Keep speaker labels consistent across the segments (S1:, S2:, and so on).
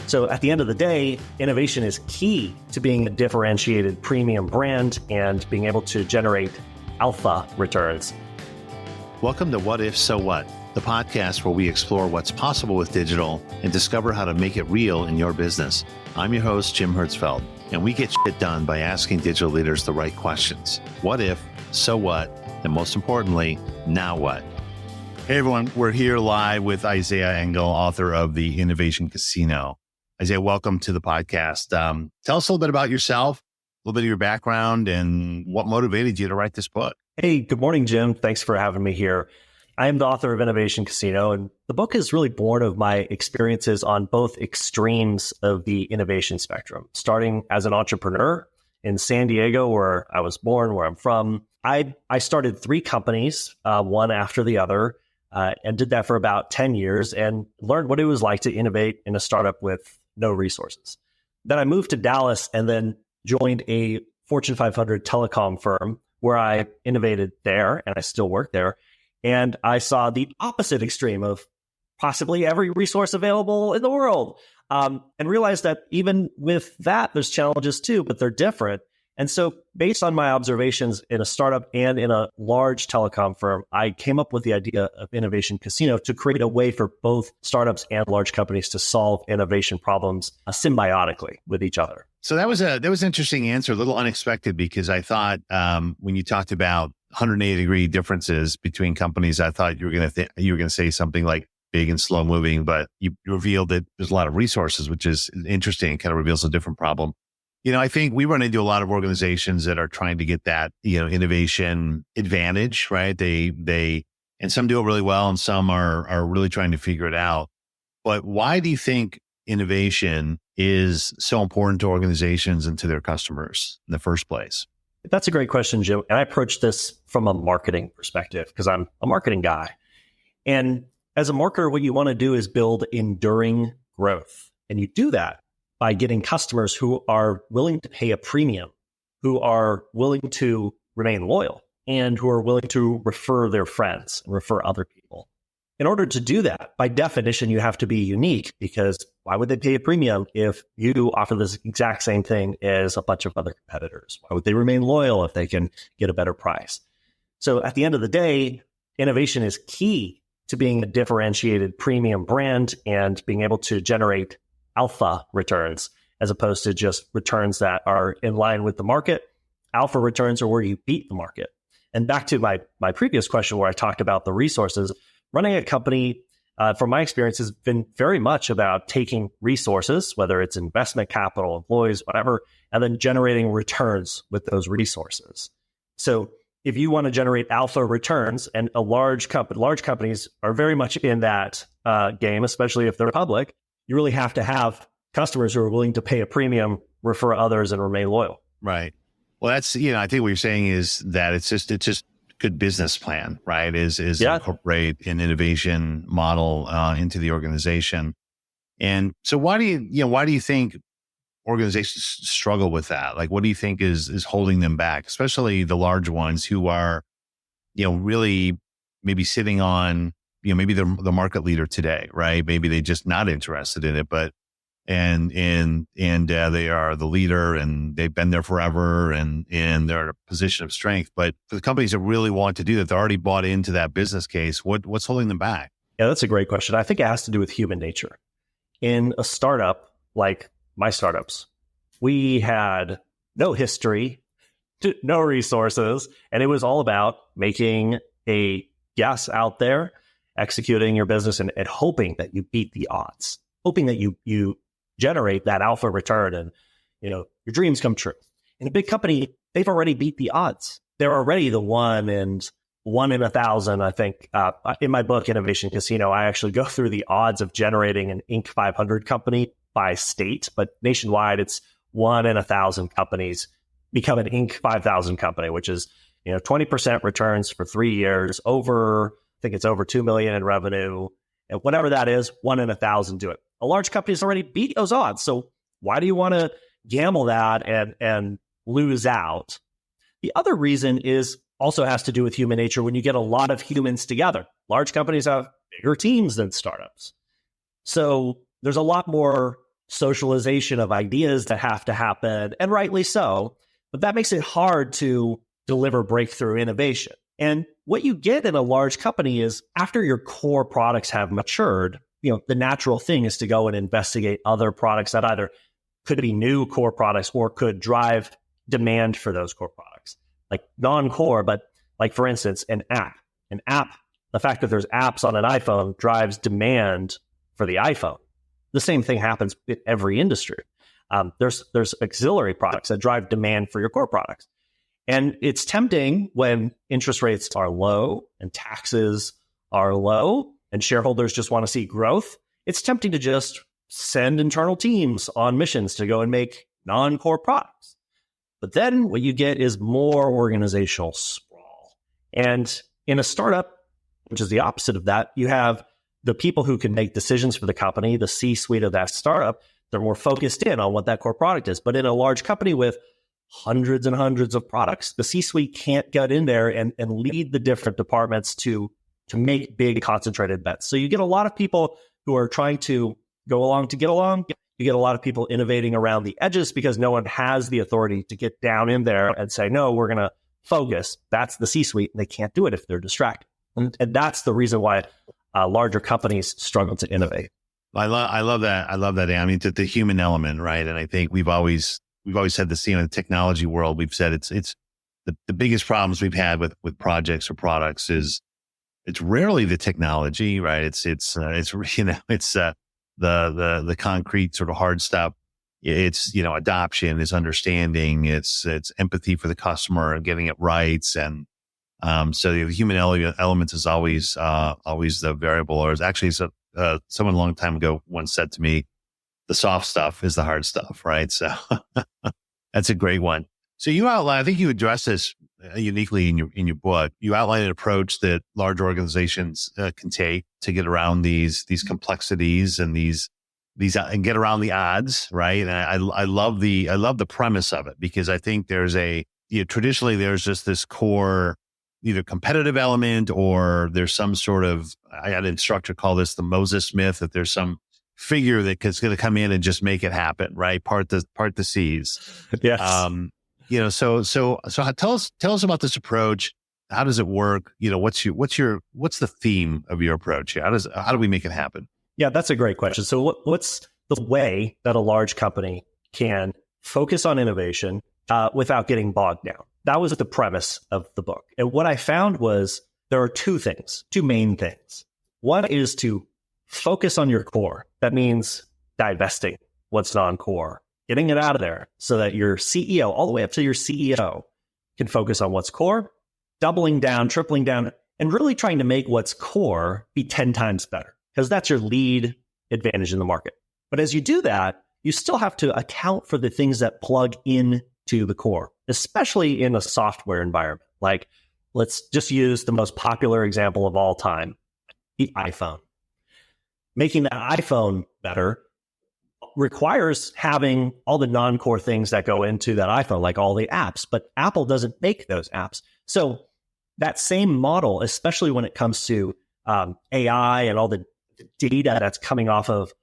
S1: So at the end of the day, innovation is key to being a differentiated premium brand and being able to generate alpha returns.
S2: Welcome to What If, So What, the podcast where we explore what's possible with digital and discover how to make it real in your business. I'm your host, Jim Hertzfeld, and we get shit done by asking digital leaders the right questions. What if, so what, and most importantly, now what? Hey everyone, we're here live with Eisaiah Engel, author of The Innovation Casino. Isaiah, welcome to the podcast. Tell us a little bit about yourself, a little bit of your background, and what motivated you to write this book.
S1: Hey, good morning, Jim. Thanks for having me here. I am the author of Innovation Casino, and the book is really born of my experiences on both extremes of the innovation spectrum. Starting as an entrepreneur in San Diego, where I was born, where I'm from, I started 3 companies, one after the other, and did that for about 10 years and learned what it was like to innovate in a startup with no resources. Then I moved to Dallas and then joined a Fortune 500 telecom firm where I innovated there, and I still work there. And I saw the opposite extreme of possibly every resource available in the world, and realized that even with that, there's challenges too, but they're different. And so based on my observations in a startup and in a large telecom firm, I came up with the idea of Innovation Casino to create a way for both startups and large companies to solve innovation problems symbiotically with each other.
S2: So that was an interesting answer, a little unexpected, because I thought when you talked about 180-degree differences between companies, I thought you were going to say something like big and slow moving, but you revealed that there's a lot of resources, which is interesting. It kind of reveals a different problem. You know, I think we run into a lot of organizations that are trying to get that, innovation advantage, right? They and some do it really well, and some are really trying to figure it out. But why do you think innovation is so important to organizations and to their customers in the first place?
S1: That's a great question, Jim. And I approach this from a marketing perspective because I'm a marketing guy. And as a marketer, what you want to do is build enduring growth. And you do that by getting customers who are willing to pay a premium, who are willing to remain loyal, and who are willing to refer their friends and refer other people. In order to do that, by definition, you have to be unique, because why would they pay a premium if you offer this exact same thing as a bunch of other competitors? Why would they remain loyal if they can get a better price? So at the end of the day, innovation is key to being a differentiated premium brand and being able to generate alpha returns, as opposed to just returns that are in line with the market. Alpha returns are where you beat the market. And back to my previous question where I talked about the resources, running a company, from my experience, has been very much about taking resources, whether it's investment capital, employees, whatever, and then generating returns with those resources. So if you want to generate alpha returns, and large companies are very much in that game, especially if they're public, you really have to have customers who are willing to pay a premium, refer others, and remain loyal.
S2: Right. Well, that's, I think what you're saying is that it's just good business plan, right? Is incorporate an innovation model into the organization. And so why do you think organizations struggle with that? Like, what do you think is holding them back, especially the large ones who are, really maybe sitting on, maybe they're the market leader today, right? Maybe they're just not interested in it, but and they are the leader and they've been there forever and they're in a position of strength. But for the companies that really want to do that, they're already bought into that business case. What's holding them back?
S1: Yeah, that's a great question. I think it has to do with human nature. In a startup like my startups, we had no history, no resources, and it was all about making a guess out there, executing your business, and hoping that you beat the odds, hoping that you generate that alpha return and your dreams come true. In a big company, they've already beat the odds. They're already the one in 1,000. I think in my book, Innovation Casino, I actually go through the odds of generating an Inc. 500 company by state, but nationwide, it's 1 in 1,000 companies become an Inc. 5,000 company, which is 20% returns for 3 years, I think it's over 2 million in revenue, and whatever that is, 1 in 1,000 do it. A large company has already beat those odds, so why do you want to gamble that and lose out? The other reason also has to do with human nature. When you get a lot of humans together, large companies have bigger teams than startups. So there's a lot more socialization of ideas that have to happen, and rightly so. But that makes it hard to deliver breakthrough innovation. And what you get in a large company is after your core products have matured, the natural thing is to go and investigate other products that either could be new core products or could drive demand for those core products. Like non-core, but like for instance, an app. The fact that there's apps on an iPhone drives demand for the iPhone. The same thing happens in every industry. There's auxiliary products that drive demand for your core products. And it's tempting when interest rates are low and taxes are low and shareholders just want to see growth. It's tempting to just send internal teams on missions to go and make non-core products. But then what you get is more organizational sprawl. And in a startup, which is the opposite of that, you have the people who can make decisions for the company, the C-suite of that startup. They're more focused in on what that core product is. But in a large company with hundreds and hundreds of products, the C-suite can't get in there and lead the different departments to make big concentrated bets. So you get a lot of people who are trying to go along to get along. You get a lot of people innovating around the edges because no one has the authority to get down in there and say, no, we're going to focus. That's the C-suite, and they can't do it if they're distracted. And that's the reason why larger companies struggle to innovate.
S2: I love that. I love that. I mean, the human element, right? And I think we've always said this, in the technology world, we've said it's the biggest problems we've had with projects or products is it's rarely the technology, right? It's the concrete sort of hard stuff. It's, adoption, it's understanding, it's empathy for the customer and getting it right. And so the human element is always the variable. Or it's actually someone a long time ago once said to me, the soft stuff is the hard stuff, right? So that's a great one. So you outline, I think you address this uniquely in your book. You outline an approach that large organizations can take to get around these complexities and these and get around the odds, right? And I love the premise of it, because I think there's traditionally there's just this core either competitive element, or there's some sort of, I had an instructor call this the Moses myth, that there's some figure that's going to come in and just make it happen, right? Part the seas.
S1: Yes.
S2: So tell us about this approach. How does it work? What's the theme of your approach here? How do we make it happen?
S1: Yeah, that's a great question. So what's the way that a large company can focus on innovation without getting bogged down? That was the premise of the book. And what I found was there are two main things. One is to focus on your core. That means divesting what's non-core, getting it out of there so that your CEO, all the way up to your CEO, can focus on what's core, doubling down, tripling down, and really trying to make what's core be 10 times better, because that's your lead advantage in the market. But as you do that, you still have to account for the things that plug in to the core, especially in a software environment. Like, let's just use the most popular example of all time, the iPhone. Making that iPhone better requires having all the non-core things that go into that iPhone, like all the apps, but Apple doesn't make those apps. So that same model, especially when it comes to AI and all the data that's coming off of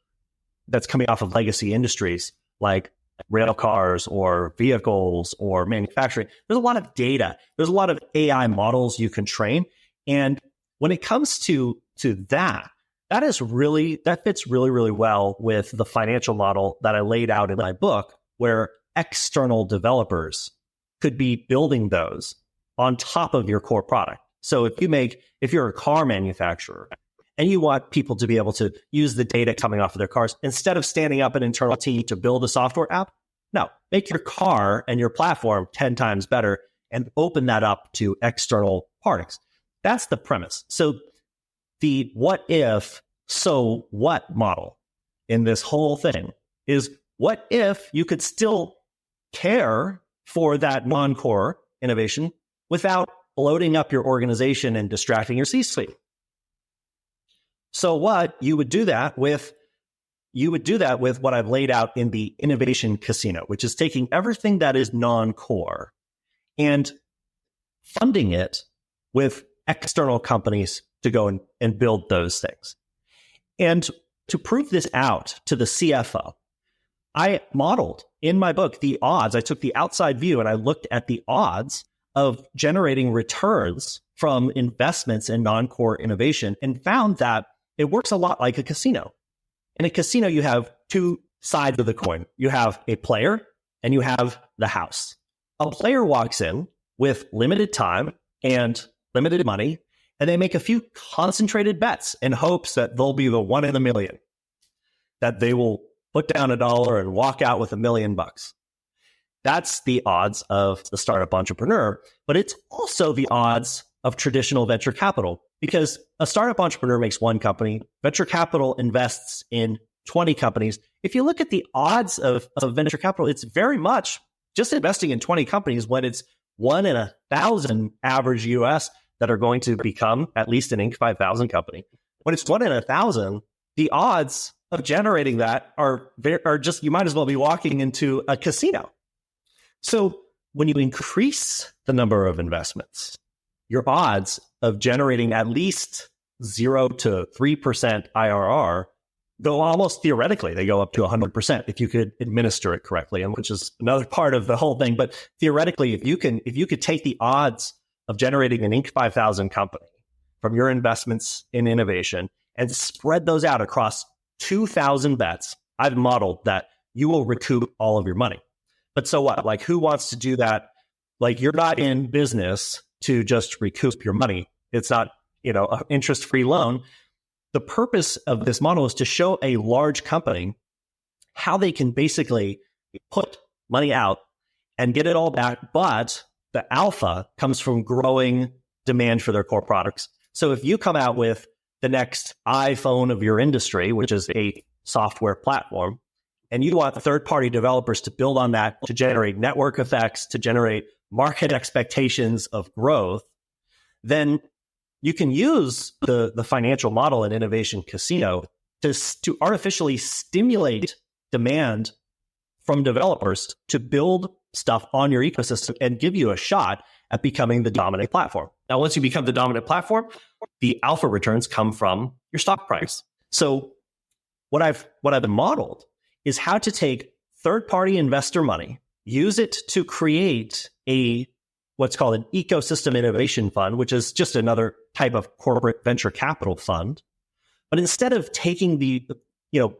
S1: legacy industries like rail cars or vehicles or manufacturing, there's a lot of data. There's a lot of AI models you can train. And when it comes to that fits really, really well with the financial model that I laid out in my book, where external developers could be building those on top of your core product. So if you're a car manufacturer and you want people to be able to use the data coming off of their cars, instead of standing up an internal team to build a software app, no, make your car and your platform 10 times better and open that up to external parties. That's the premise. So the what if, so what model in this whole thing is, what if you could still care for that non-core innovation without bloating up your organization and distracting your C-suite? So what you would do that with what I've laid out in the innovation casino, which is taking everything that is non-core and funding it with external companies to go and build those things. And to prove this out to the CFO, I modeled in my book the odds. I took the outside view and I looked at the odds of generating returns from investments in non-core innovation and found that it works a lot like a casino. In a casino, you have two sides of the coin. You have a player and you have the house. A player walks in with limited time and limited money, and they make a few concentrated bets in hopes that they'll be the one in a million, that they will put down $1 and walk out with $1 million. That's the odds of the startup entrepreneur, but it's also the odds of traditional venture capital, because a startup entrepreneur makes one company, venture capital invests in 20 companies. If you look at the odds of venture capital, it's very much just investing in 20 companies when it's 1 in 1,000 average US that are going to become at least an Inc. 5000 company. When it's 1 in 1,000, the odds of generating that are just, you might as well be walking into a casino. So when you increase the number of investments, your odds of generating at least 0 to 3% IRR go almost theoretically, they go up to 100% if you could administer it correctly, and which is another part of the whole thing. But theoretically, if you could take the odds of generating an Inc. 5000 company from your investments in innovation and spread those out across 2,000 bets, I've modeled that you will recoup all of your money. But so what? Like, who wants to do that? Like, you're not in business to just recoup your money. It's not, an interest-free loan. The purpose of this model is to show a large company how they can basically put money out and get it all back, but the alpha comes from growing demand for their core products. So if you come out with the next iPhone of your industry, which is a software platform, and you want third-party developers to build on that to generate network effects, to generate market expectations of growth, then you can use the financial model in Innovation Casino to artificially stimulate demand from developers to build stuff on your ecosystem and give you a shot at becoming the dominant platform. Now, once you become the dominant platform, the alpha returns come from your stock price. So what I've modeled is how to take third-party investor money, use it to create what's called an ecosystem innovation fund, which is just another type of corporate venture capital fund. But instead of taking the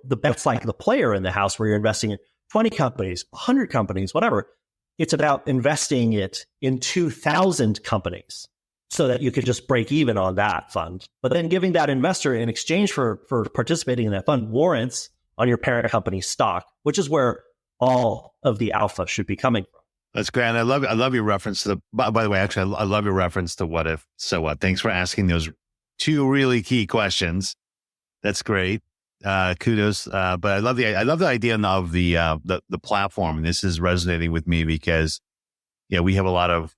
S1: bets like the player in the house where you're investing in 20 companies, 100 companies, whatever, it's about investing it in 2,000 companies so that you could just break even on that fund. But then giving that investor in exchange for participating in that fund warrants on your parent company's stock, which is where all of the alpha should be coming from.
S2: That's great. And I love your reference to by the way, actually, I love your reference to what if, so what. Thanks for asking those two really key questions. That's great. Kudos. But I love the idea of the platform. And this is resonating with me because, we have a lot of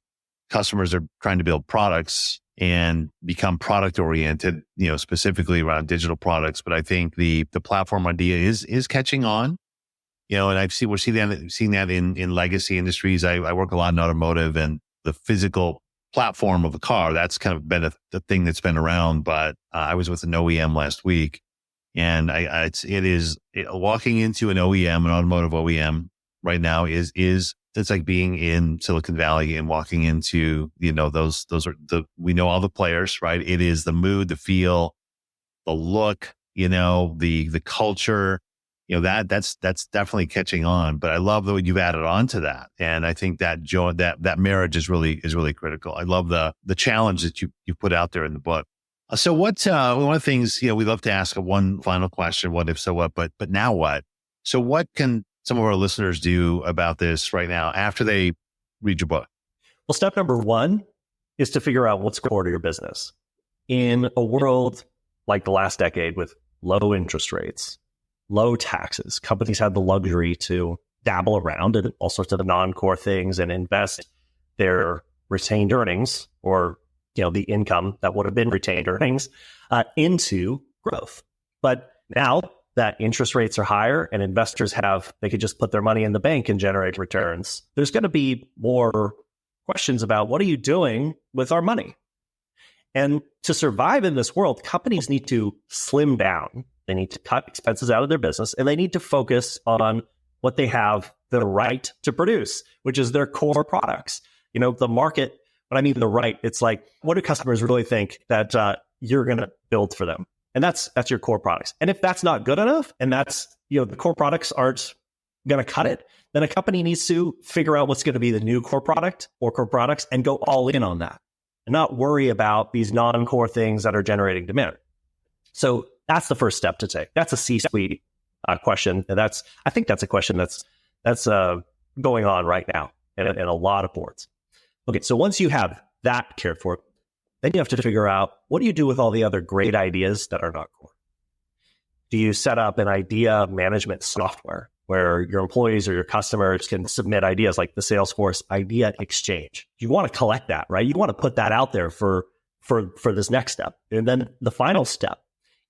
S2: customers that are trying to build products and become product oriented, specifically around digital products. But I think the platform idea is catching on. And we're seeing that in legacy industries. I work a lot in automotive, and the physical platform of the car, that's kind of been the thing that's been around. But I was with an OEM last week, and walking into an automotive OEM right now is it's like being in Silicon Valley and walking into, those are we know all the players, right? It is the mood, the feel, the look, the culture. That's definitely catching on, but I love that you've added on to that. And I think that that marriage is really critical. I love the challenge that you put out there in the book. So one of the things, we love to ask one final question, what if, so what, but now what? So what can some of our listeners do about this right now after they read your book?
S1: Well, step number one is to figure out what's core to your business. In a world like the last decade with low interest rates, low taxes, companies had the luxury to dabble around in all sorts of non-core things and invest their retained earnings, or the income that would have been retained earnings, into growth. But now that interest rates are higher and investors they could just put their money in the bank and generate returns, there's going to be more questions about what are you doing with our money? And to survive in this world, companies need to slim down. They need to cut expenses out of their business, and they need to focus on what they have the right to produce, which is their core products. The market, when I mean the right, it's like, what do customers really think that you're going to build for them? And that's your core products. And if that's not good enough, and that's, the core products aren't going to cut it, then a company needs to figure out what's going to be the new core product or core products and go all in on that and not worry about these non-core things that are generating demand. So that's the first step to take. That's a C-suite question. And I think that's a question that's going on right now in a lot of boards. Okay, so once you have that cared for, then you have to figure out, what do you do with all the other great ideas that are not core? Do you set up an idea management software where your employees or your customers can submit ideas, like the Salesforce Idea Exchange? You want to collect that, right? You want to put that out there for this next step. And then the final step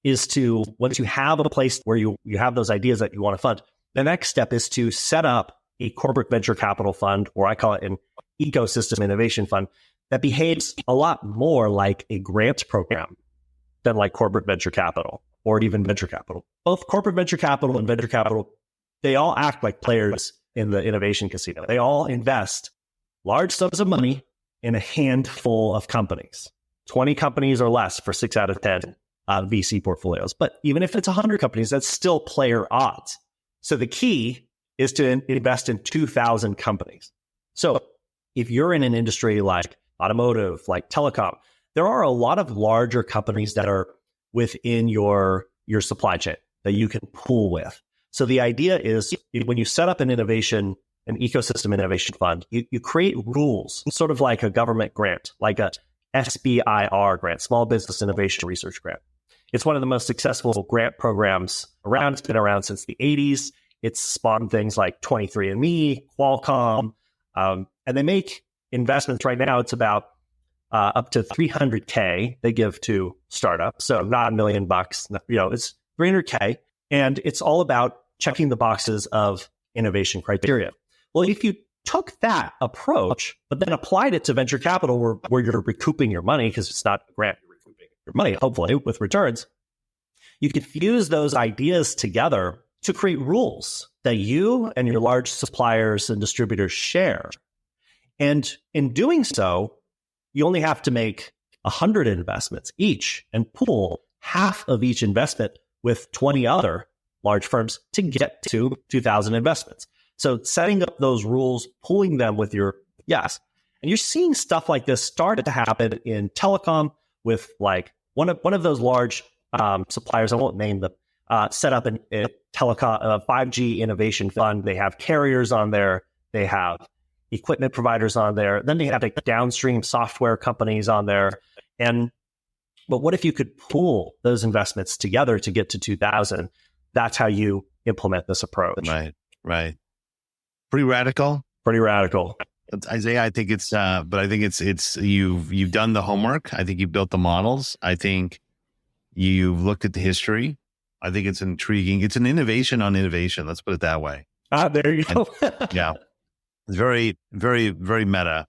S1: is to, once you have a place where you have those ideas that you want to fund, the next step is to set up a corporate venture capital fund, or I call it an ecosystem innovation fund, that behaves a lot more like a grant program than like corporate venture capital or even venture capital. Both corporate venture capital and venture capital, they all act like players in the innovation casino. They all invest large sums of money in a handful of companies, 20 companies or less for 6 out of 10 VC portfolios. But even if it's 100 companies, that's still player odds. So the key is to invest in 2,000 companies. So if you're in an industry like automotive, like telecom, there are a lot of larger companies that are within your supply chain that you can pool with. So the idea is, when you set up an ecosystem innovation fund, you create rules, sort of like a government grant, like a SBIR grant, Small Business Innovation Research Grant. It's one of the most successful grant programs around. It's been around since the 80s. It's spawned things like 23andMe, Qualcomm, and they make investments right now. It's about up to $300K they give to startups. So not $1 million, it's $300K. And it's all about checking the boxes of innovation criteria. Well, if you took that approach, but then applied it to venture capital where you're recouping your money, because it's not a grant, you're recouping your money, hopefully, with returns, you could fuse those ideas together to create rules that you and your large suppliers and distributors share. And in doing so, you only have to make 100 investments each and pool half of each investment with 20 other large firms to get to 2,000 investments. So setting up those rules, pooling them with and you're seeing stuff like this start to happen in telecom with like one of those large suppliers, I won't name them, set up a telecom 5G innovation fund. They have carriers on there. They have equipment providers on there. Then they have like downstream software companies on there. But what if you could pool those investments together to get to 2,000? That's how you implement this approach.
S2: Right. Pretty radical. Isaiah, I think it's you've done the homework. I think you've built the models. I think you've looked at the history. I think it's intriguing. It's an innovation on innovation. Let's put it that way.
S1: There you go.
S2: Yeah. It's very, very, very meta.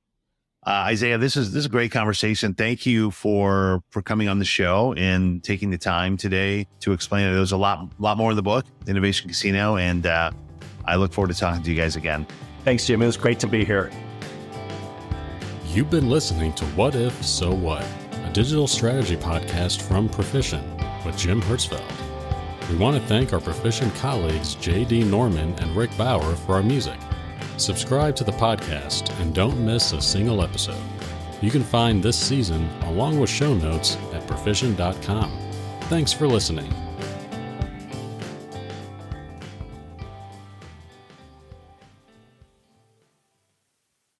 S2: Isaiah, this is a great conversation. Thank you for coming on the show and taking the time today to explain it. There's a lot more in the book, Innovation Casino, and I look forward to talking to you guys again.
S1: Thanks, Jim. It was great to be here.
S3: You've been listening to What If, So What, a digital strategy podcast from Perficient with Jim Hertzfeld. We want to thank our Perficient colleagues J.D. Norman and Rick Bauer for our music. Subscribe to the podcast and don't miss a single episode. You can find this season along with show notes at perficient.com. Thanks for listening.